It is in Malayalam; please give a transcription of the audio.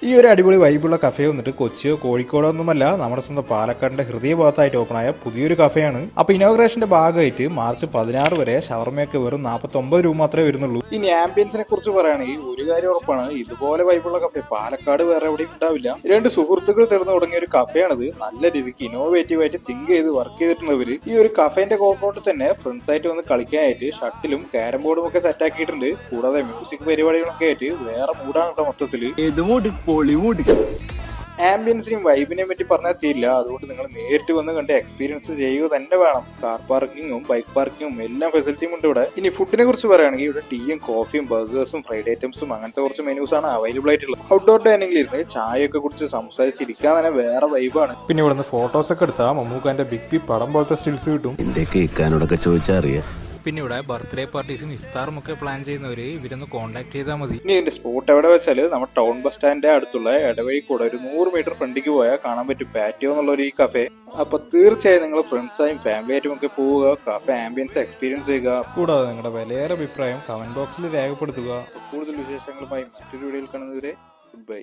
ഈ ഒരു അടിപൊളി വൈബുള്ള കഫേ വന്നിട്ട് കൊച്ചിയോ കോഴിക്കോടോ ഒന്നുമല്ല, നമ്മുടെ സ്വന്തം പാലക്കാടിന്റെ ഹൃദയഭാഗത്തായിട്ട് ഓപ്പണായ പുതിയൊരു കഫേയാണ്. അപ്പൊ ഇനോഗ്രേഷന്റെ ഭാഗമായിട്ട് മാർച്ച് 16 വരെ ഷവർമയൊക്കെ വെറും 49 രൂപ മാത്രമേ വരുന്നുള്ളൂ. ഇനി ആംബിയൻസിനെ കുറിച്ച് പറയുകയാണെങ്കിൽ ഒരു കാര്യം ഉറപ്പാണ്, ഇതുപോലെ വൈബുള്ള കഫേ പാലക്കാട് വേറെ എവിടെയും ഉണ്ടാവില്ല. രണ്ട് സുഹൃത്തുക്കൾ ചേർന്ന് തുടങ്ങിയ ഒരു കഫേയാണിത്. നല്ല രീതിക്ക് ഇന്നോവേറ്റീവ് ആയിട്ട് തിങ്ക് ചെയ്ത് വർക്ക് ചെയ്തിട്ടുള്ളവര് ഈ ഒരു കഫേന്റെ കോമ്പൗണ്ടിൽ തന്നെ ഫ്രണ്ട്സ് ആയിട്ട് വന്ന് കളിക്കാനായിട്ട് ഷട്ടിലും ക്യാരം ബോർഡും ഒക്കെ സെറ്റ് ആക്കിയിട്ടുണ്ട്. കൂടാതെ മ്യൂസിക് പരിപാടികളൊക്കെ ആയിട്ട് വേറെ മൂടാണ് കേട്ടോ മൊത്തത്തില്. ആംബിയൻസിനെയും വൈബിനെയും പറ്റി പറഞ്ഞാൽ തീരില്ല. അതുകൊണ്ട് നിങ്ങൾ നേരിട്ട് വന്ന് കണ്ട് എക്സ്പീരിയൻസ് ചെയ്യുക തന്നെ വേണം. കാർ പാർക്കിങ്ങും ബൈക്ക് പാർക്കിങ്ങും എല്ലാം ഫെസിലിറ്റിയും ഉണ്ട് ഇവിടെ. ഇനി ഫുഡിനെ കുറിച്ച് പറയുകയാണെങ്കിൽ ഇവിടെ ടീയും കോഫിയും ബർഗേഴ്സും ഫ്രൈഡ് ഐറ്റംസും അങ്ങനത്തെ കുറച്ച് മെനൂസ് ആണ് അവൈലബിൾ ആയിട്ടുള്ളത്. ഔട്ട്ഡോർ ഡൈനിങ്ങിൽ ഇരുന്ന് ചായയൊക്കെ കുറിച്ച് സംസാരിച്ചിരിക്കാൻ തന്നെ വേറെ വൈബാണ്. പിന്നെ ഇവിടെ നിന്ന് ഫോട്ടോസ് ഒക്കെ എടുത്താൽ മമ്മൂക്കാന്റെ ബിഗ് ബി പടം പോലത്തെ സ്റ്റിൽസ് കിട്ടും. ചോദിച്ചാൽ അറിയാം. പിന്നെ ഇവിടെ ബർത്ത്ഡേ പാർട്ടീസും ഇഫ്താറും ഒക്കെ പ്ലാൻ ചെയ്യുന്നവര് ഇവരൊന്ന് കോൺടാക്ട് ചെയ്താൽ മതി. ഇനി ഇതിന്റെ സ്പോട്ട് എവിടെ വെച്ചാല് നമ്മുടെ ടൗൺ ബസ് സ്റ്റാൻഡിന്റെ അടുത്തുള്ള ഇടവഴി കൂടെ ഒരു 100 മീറ്റർ ഫ്രണ്ടിക്ക് പോയാൽ കാണാൻ പറ്റും പാറ്റിയോ എന്നുള്ള ഒരു ഈ കഫേ. അപ്പൊ തീർച്ചയായും നിങ്ങൾ ഫ്രണ്ട്സായും ഫാമിലി ആയിട്ടും ഒക്കെ പോവുക, കഫേ ആംബിയൻസ് എക്സ്പീരിയൻസ് ചെയ്യുക. കൂടാതെ നിങ്ങളുടെ വിലയേറെ അഭിപ്രായം കമന്റ് ബോക്സിൽ രേഖപ്പെടുത്തുക. കൂടുതൽ വിശേഷങ്ങളുമായി മറ്റൊരു വീഡിയോയിൽ കാണുന്നതുവരെ ഗുഡ് ബൈ.